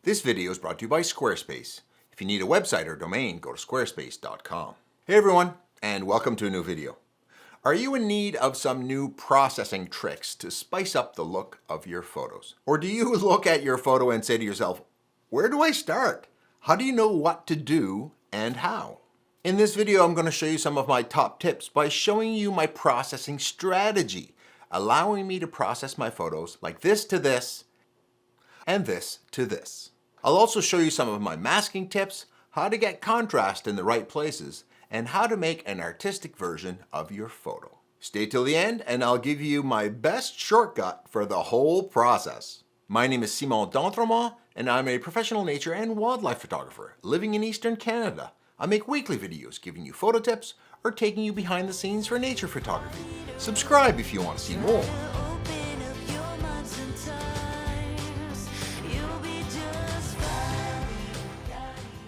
This video is brought to you by Squarespace. If you need a website or domain, go to squarespace.com. Hey everyone, and welcome to a new video. Are you in need of some new processing tricks to spice up the look of your photos? Or do you look at your photo and say to yourself, where do I start? How do you know what to do and how? In this video, I'm going to show you some of my top tips by showing you my processing strategy, allowing me to process my photos like this to this and this to this. I'll also show you some of my masking tips, how to get contrast in the right places, and how to make an artistic version of your photo. Stay till the end and I'll give you my best shortcut for the whole process. My name is Simon D'Entremont and I'm a professional nature and wildlife photographer living in Eastern Canada. I make weekly videos giving you photo tips or taking you behind the scenes for nature photography. Subscribe if you want to see more.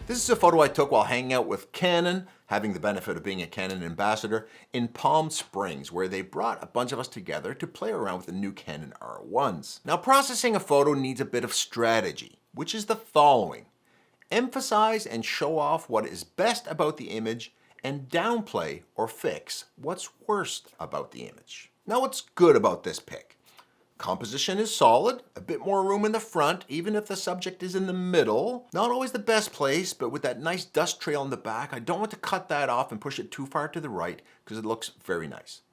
This is a photo I took while hanging out with Canon, having the benefit of being a Canon ambassador, in Palm Springs, where they brought a bunch of us together to play around with the new Canon R1s. Now, processing a photo needs a bit of strategy, which is the following. Emphasize and show off what is best about the image and downplay or fix what's worst about the image. Now, what's good about this pic? Composition is solid, a bit more room in the front, even if the subject is in the middle. Not always the best place, but with that nice dust trail in the back, I don't want to cut that off and push it too far to the right because it looks very nice.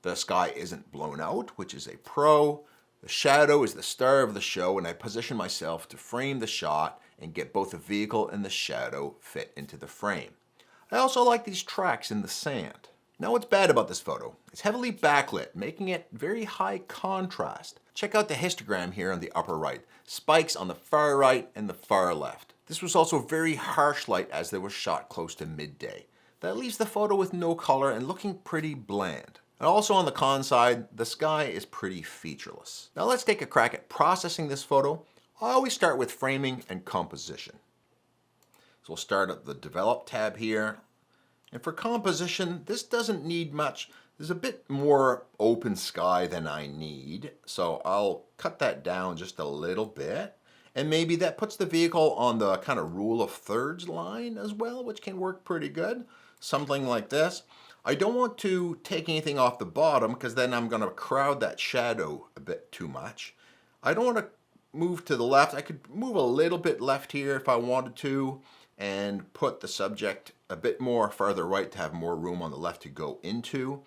The sky isn't blown out, which is a pro. The shadow is the star of the show, and I position myself to frame the shot and get both the vehicle and the shadow fit into the frame. I also like these tracks in the sand. Now, what's bad about this photo? It's heavily backlit, making it very high contrast. Check out the histogram here on the upper right. Spikes on the far right and the far left. This was also very harsh light as it was shot close to midday. That leaves the photo with no color and looking pretty bland. And also on the con side, the sky is pretty featureless. Now let's take a crack at processing this photo. I always start with framing and composition. So we'll start at the Develop tab here. And for composition, this doesn't need much. There's a bit more open sky than I need, so I'll cut that down just a little bit. And maybe that puts the vehicle on the kind of rule of thirds line as well, which can work pretty good. Something like this. I don't want to take anything off the bottom because then I'm going to crowd that shadow a bit too much. I don't want to move to the left. I could move a little bit left here if I wanted to and put the subject a bit more farther right to have more room on the left to go into.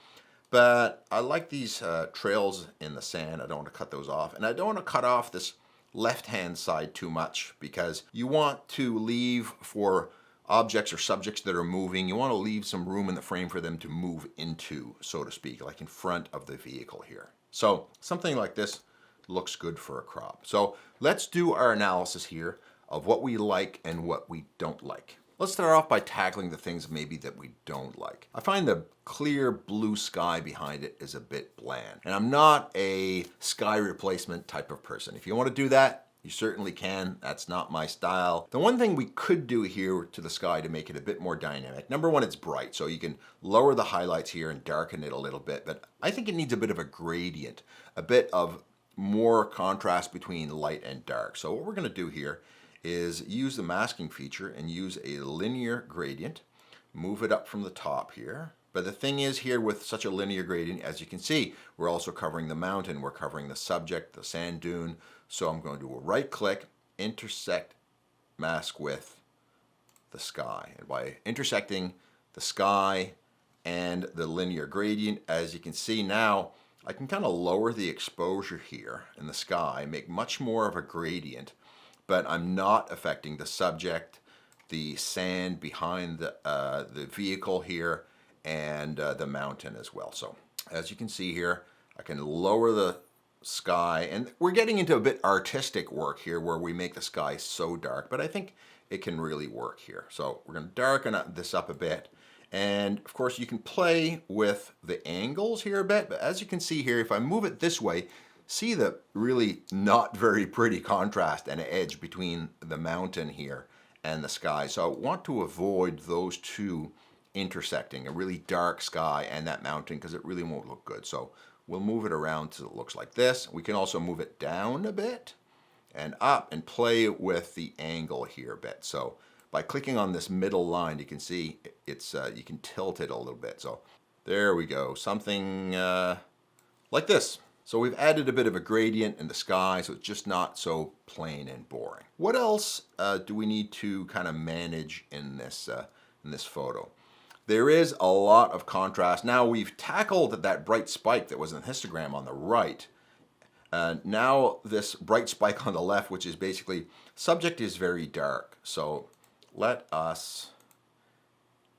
But I like these trails in the sand. I don't want to cut those off. And I don't want to cut off this left-hand side too much because you want to leave for objects or subjects that are moving. You want to leave some room in the frame for them to move into, so to speak, like in front of the vehicle here. So something like this looks good for a crop. So let's do our analysis here of what we like and what we don't like. Let's start off by tackling the things maybe that we don't like. I find the clear blue sky behind it is a bit bland, and I'm not a sky replacement type of person. If you want to do that, you certainly can. That's not my style. The one thing we could do here to the sky to make it a bit more dynamic, number one, it's bright, so you can lower the highlights here and darken it a little bit, but I think it needs a bit of a gradient, a bit of more contrast between light and dark. So what we're going to do here is use the masking feature and use a linear gradient, move it up from the top here. But the thing is here with such a linear gradient, as you can see, we're also covering the mountain, we're covering the subject, the sand dune. So I'm going to do a right click, intersect, mask with the sky. And by intersecting the sky and the linear gradient, as you can see now, I can kind of lower the exposure here in the sky, make much more of a gradient, but I'm not affecting the subject, the sand behind the vehicle here, and the mountain as well. So as you can see here, I can lower the sky, and we're getting into a bit artistic work here where we make the sky so dark, but I think it can really work here. So we're going to darken this up a bit. And of course you can play with the angles here a bit, but as you can see here, if I move it this way, see the really not very pretty contrast and edge between the mountain here and the sky. So I want to avoid those two intersecting, a really dark sky and that mountain, because it really won't look good. So we'll move it around so it looks like this. We can also move it down a bit and up and play with the angle here a bit. So by clicking on this middle line, you can see it's you can tilt it a little bit. So there we go, something like this. So we've added a bit of a gradient in the sky, so it's just not so plain and boring. What else do we need to kind of manage in this photo? There is a lot of contrast. Now we've tackled that bright spike that was in the histogram on the right. Now this bright spike on the left, which is basically, subject is very dark. So let us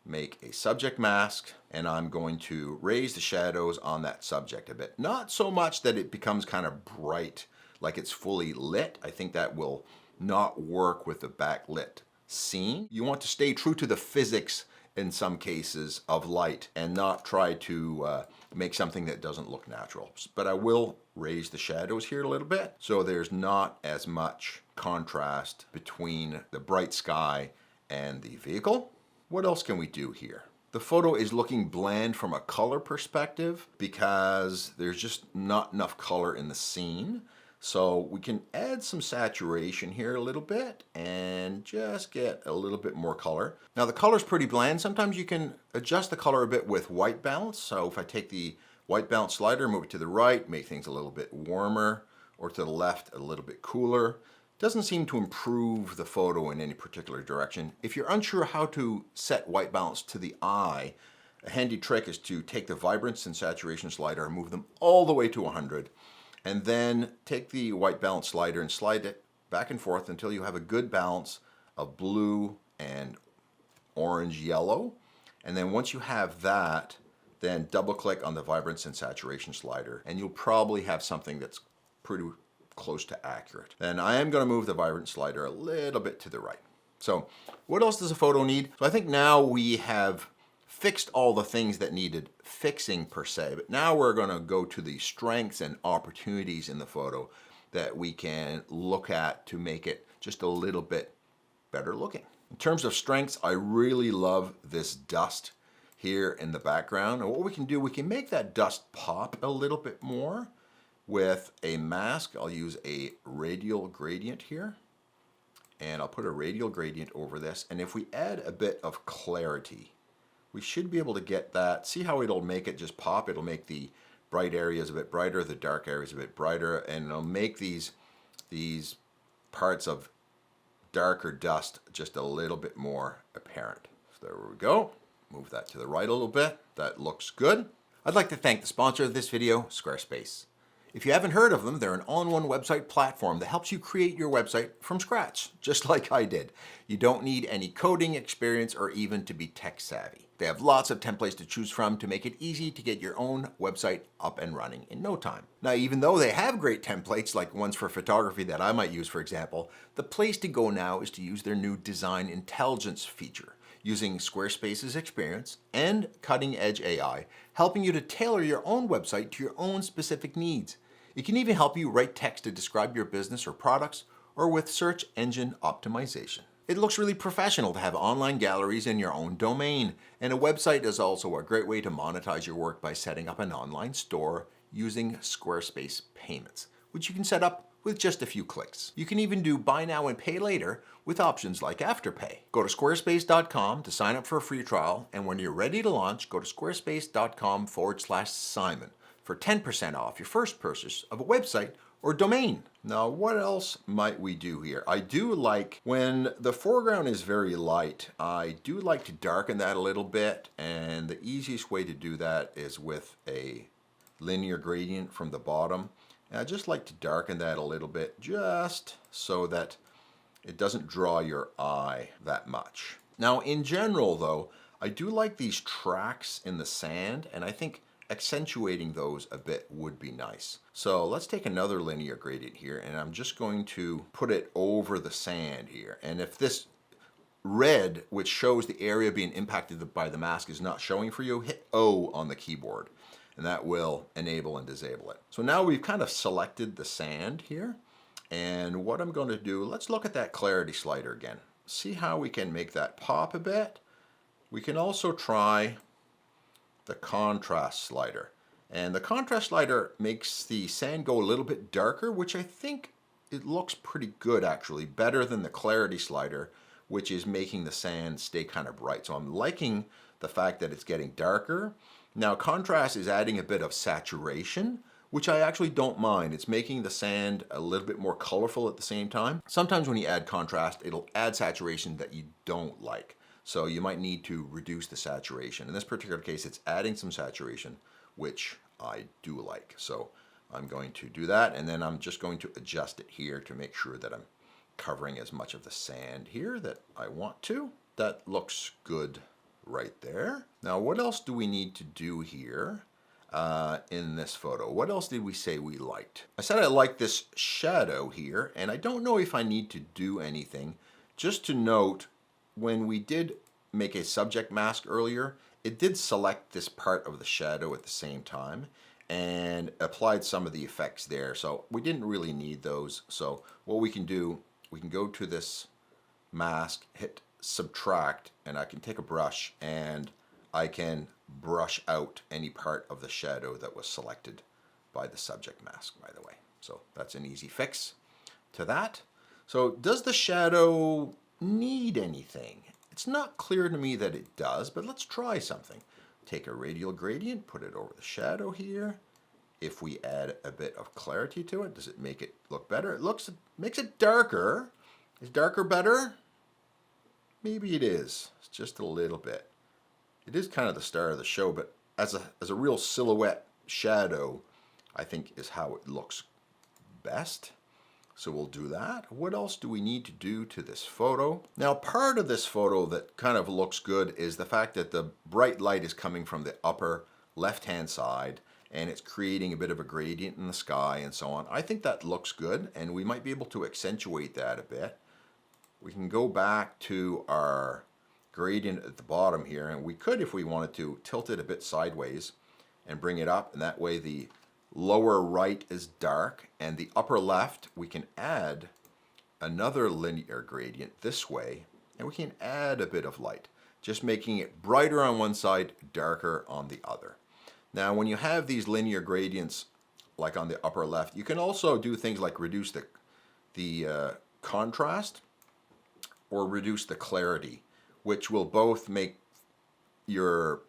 make a subject mask, and I'm going to raise the shadows on that subject a bit. Not so much that it becomes kind of bright, like it's fully lit. I think that will not work with the backlit scene. You want to stay true to the physics in some cases of light and not try to make something that doesn't look natural. But I will raise the shadows here a little bit so there's not as much contrast between the bright sky and the vehicle. What else can we do here? The photo is looking bland from a color perspective because there's just not enough color in the scene. So we can add some saturation here a little bit and just get a little bit more color. Now the color's pretty bland. Sometimes you can adjust the color a bit with white balance. So if I take the white balance slider, move it to the right, make things a little bit warmer, or to the left a little bit cooler. Doesn't seem to improve the photo in any particular direction. If you're unsure how to set white balance to the eye, a handy trick is to take the vibrance and saturation slider and move them all the way to 100, and then take the white balance slider and slide it back and forth until you have a good balance of blue and orange yellow. And then once you have that, then double click on the vibrance and saturation slider, and you'll probably have something that's pretty close to accurate. And I am going to move the vibrance slider a little bit to the right. So what else does a photo need? So I think now we have fixed all the things that needed fixing per se, but now we're going to go to the strengths and opportunities in the photo that we can look at to make it just a little bit better looking. In terms of strengths, I really love this dust here in the background. And what we can do, we can make that dust pop a little bit more with a mask. I'll use a radial gradient here, and I'll put a radial gradient over this. And if we add a bit of clarity, we should be able to get that. See how it'll make it just pop? It'll make the bright areas a bit brighter, the dark areas a bit brighter, and it'll make these parts of darker dust just a little bit more apparent. So there we go. Move that to the right a little bit. That looks good. I'd like to thank the sponsor of this video, Squarespace. If you haven't heard of them, they're an all-in-one website platform that helps you create your website from scratch, just like I did. You don't need any coding experience or even to be tech savvy. They have lots of templates to choose from to make it easy to get your own website up and running in no time. Now, even though they have great templates, like ones for photography that I might use, for example, the place to go now is to use their new Design Intelligence feature, using Squarespace's experience and cutting-edge AI, helping you to tailor your own website to your own specific needs. It can even help you write text to describe your business or products, or with search engine optimization. It looks really professional to have online galleries in your own domain, and a website is also a great way to monetize your work by setting up an online store using Squarespace payments, which you can set up with just a few clicks. You can even do buy now and pay later with options like Afterpay. Go to squarespace.com to sign up for a free trial, and when you're ready to launch, go to squarespace.com/Simon for 10% off your first purchase of a website or domain. Now, what else might we do here? I do like, when the foreground is very light, I do like to darken that a little bit, and the easiest way to do that is with a linear gradient from the bottom. And I just like to darken that a little bit just so that it doesn't draw your eye that much. Now, in general though, I do like these tracks in the sand, and I think accentuating those a bit would be nice. So let's take another linear gradient here, and I'm just going to put it over the sand here. And if this red, which shows the area being impacted by the mask, is not showing for you, hit O on the keyboard, and that will enable and disable it. So now we've kind of selected the sand here, and what I'm going to do, let's look at that clarity slider again. See how we can make that pop a bit. We can also try the contrast slider. And the contrast slider makes the sand go a little bit darker, which I think it looks pretty good actually, better than the clarity slider, which is making the sand stay kind of bright. So I'm liking the fact that it's getting darker. Now contrast is adding a bit of saturation, which I actually don't mind. It's making the sand a little bit more colorful at the same time. Sometimes when you add contrast, it'll add saturation that you don't like. So you might need to reduce the saturation. In this particular case, it's adding some saturation, which I do like. So I'm going to do that, and then I'm just going to adjust it here to make sure that I'm covering as much of the sand here that I want to. That looks good right there. Now, what else do we need to do here in this photo? What else did we say we liked? I said I like this shadow here, and I don't know if I need to do anything. Just to note, when we did make a subject mask earlier, it did select this part of the shadow at the same time and applied some of the effects there. So we didn't really need those. So what we can do, we can go to this mask, hit subtract, and I can take a brush and I can brush out any part of the shadow that was selected by the subject mask, by the way. So that's an easy fix to that. So does the shadow need anything? It's not clear to me that it does, but let's try something. Take a radial gradient, put it over the shadow here. If we add a bit of clarity to it, does it make it look better? It makes it darker. Is darker better? Maybe it is. It's just a little bit. It is kind of the star of the show, but as a real silhouette shadow, I think is how it looks best. So we'll do that. What else do we need to do to this photo? Now, part of this photo that kind of looks good is the fact that the bright light is coming from the upper left-hand side, and it's creating a bit of a gradient in the sky and so on. I think that looks good, and we might be able to accentuate that a bit. We can go back to our gradient at the bottom here, and we could, if we wanted to, tilt it a bit sideways and bring it up, and that way the lower right is dark, and the upper left, we can add another linear gradient this way, and we can add a bit of light, just making it brighter on one side, darker on the other. Now, when you have these linear gradients, like on the upper left, you can also do things like reduce the contrast or reduce the clarity, which will both make your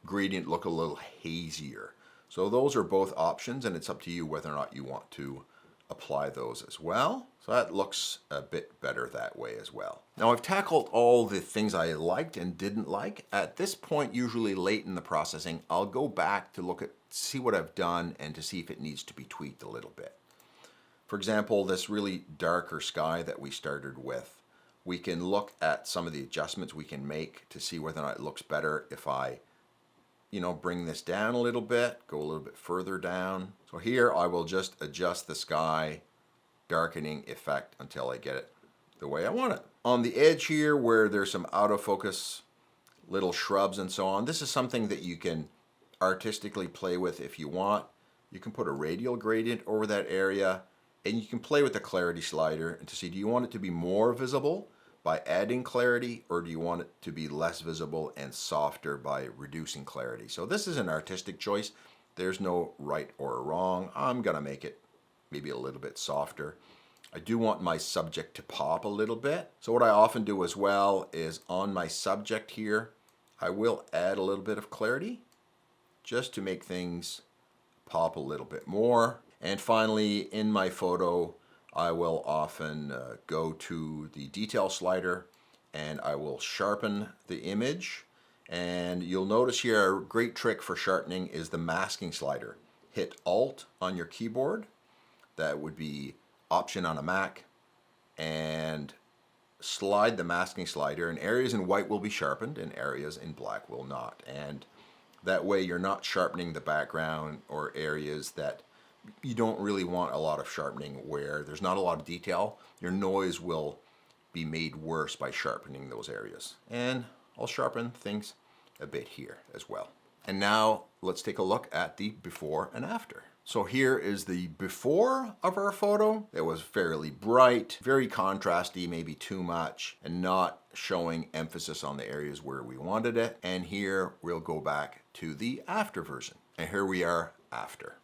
gradient look a little hazier. So those are both options, and it's up to you whether or not you want to apply those as well. So that looks a bit better that way as well. Now I've tackled all the things I liked and didn't like. At this point, usually late in the processing, I'll go back to see what I've done and to see if it needs to be tweaked a little bit. For example, this really darker sky that we started with, we can look at some of the adjustments we can make to see whether or not it looks better if I bring this down a little bit, go a little bit further down. So here I will just adjust the sky darkening effect until I get it the way I want it. On the edge here where there's some out of focus little shrubs and so on, this is something that you can artistically play with if you want. You can put a radial gradient over that area, and you can play with the clarity slider and to see, do you want it to be more visible by adding clarity, or do you want it to be less visible and softer by reducing clarity? So this is an artistic choice. There's no right or wrong. I'm gonna make it maybe a little bit softer. I do want my subject to pop a little bit. So what I often do as well is on my subject here, I will add a little bit of clarity just to make things pop a little bit more. And finally, in my photo, I will often go to the detail slider and I will sharpen the image. And you'll notice here a great trick for sharpening is the masking slider. Hit Alt on your keyboard. That would be Option on a Mac, and slide the masking slider, and areas in white will be sharpened and areas in black will not. And that way you're not sharpening the background or areas that you don't really want a lot of sharpening, where there's not a lot of detail. Your noise will be made worse by sharpening those areas. And I'll sharpen things a bit here as well. And now let's take a look at the before and after. So here is the before of our photo. It was fairly bright, very contrasty, maybe too much, and not showing emphasis on the areas where we wanted it. And here we'll go back to the after version. And here we are after.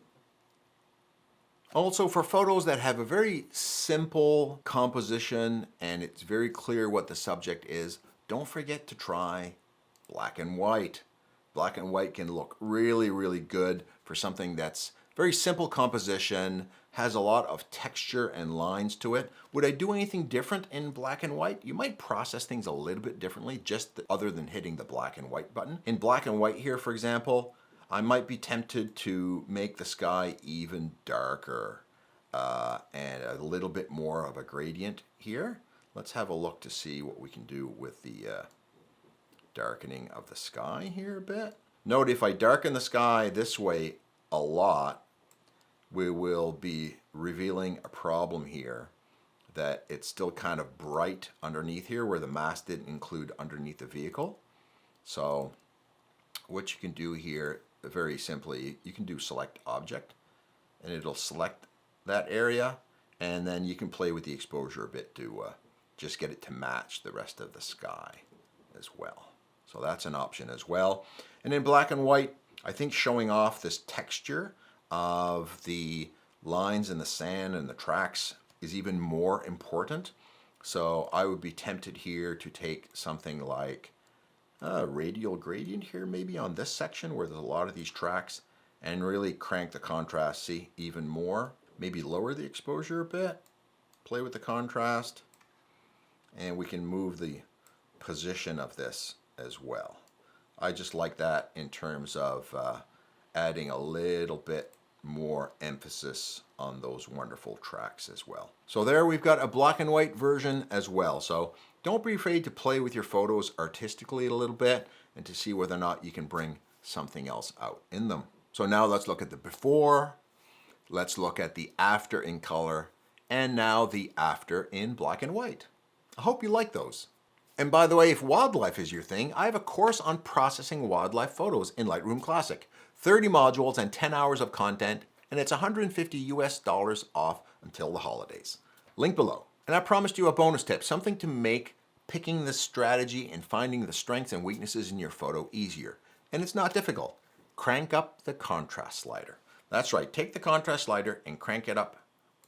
Also, for photos that have a very simple composition and it's very clear what the subject is, don't forget to try black and white. Black and white can look really, really good for something that's very simple composition, has a lot of texture and lines to it. Would I do anything different in black and white? You might process things a little bit differently, just other than hitting the black and white button. In black and white here, for example, I might be tempted to make the sky even darker and a little bit more of a gradient here. Let's have a look to see what we can do with the darkening of the sky here a bit. Note if I darken the sky this way a lot, we will be revealing a problem here, that it's still kind of bright underneath here where the mask didn't include underneath the vehicle. So what you can do here, very simply, you can do select object and it'll select that area, and then you can play with the exposure a bit to just get it to match the rest of the sky as well. So that's an option as well. And in black and white, I think showing off this texture of the lines in the sand and the tracks is even more important. So I would be tempted here to take something like a radial gradient here, maybe on this section where there's a lot of these tracks, and really crank the contrast, see, even more. Maybe lower the exposure a bit, play with the contrast, and we can move the position of this as well. I just like that in terms of adding a little bit more emphasis on those wonderful tracks as well. So there we've got a black and white version as well. So don't be afraid to play with your photos artistically a little bit and to see whether or not you can bring something else out in them. So now let's look at the before, let's look at the after in color, and now the after in black and white. I hope you like those. And by the way, if wildlife is your thing, I have a course on processing wildlife photos in Lightroom Classic. 30 modules and 10 hours of content, and it's $150 off until the holidays. Link below. And I promised you a bonus tip, something to make picking the strategy and finding the strengths and weaknesses in your photo easier. And it's not difficult. Crank up the contrast slider. That's right, take the contrast slider and crank it up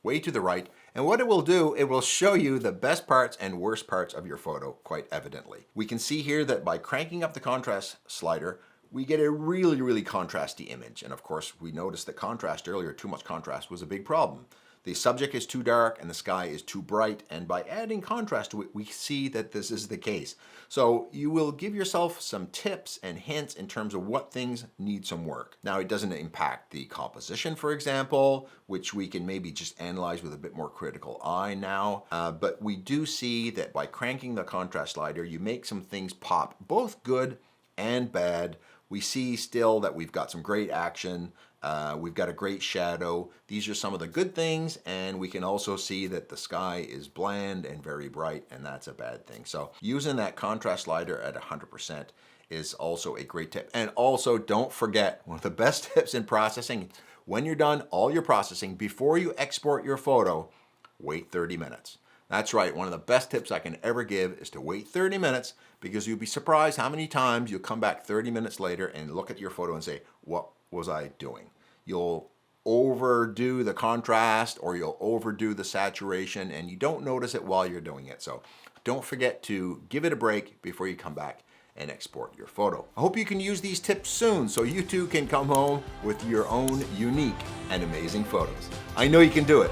way to the right, and what it will do, it will show you the best parts and worst parts of your photo quite evidently. We can see here that by cranking up the contrast slider, we get a really, really contrasty image. And of course, we noticed that contrast earlier, too much contrast was a big problem. The subject is too dark and the sky is too bright, and by adding contrast to it, we see that this is the case. So you will give yourself some tips and hints in terms of what things need some work. Now, it doesn't impact the composition, for example, which we can maybe just analyze with a bit more critical eye now. But we do see that by cranking the contrast slider, you make some things pop, both good and bad. We see still that we've got some great action. We've got a great shadow. These are some of the good things, and we can also see that the sky is bland and very bright, and that's a bad thing. So using that contrast slider at 100% is also a great tip. And also, don't forget, one of the best tips in processing, when you're done all your processing, before you export your photo, wait 30 minutes. That's right, one of the best tips I can ever give is to wait 30 minutes, because you'll be surprised how many times you'll come back 30 minutes later and look at your photo and say, what was I doing? You'll overdo the contrast or you'll overdo the saturation, and you don't notice it while you're doing it. So don't forget to give it a break before you come back and export your photo. I hope you can use these tips soon so you too can come home with your own unique and amazing photos. I know you can do it.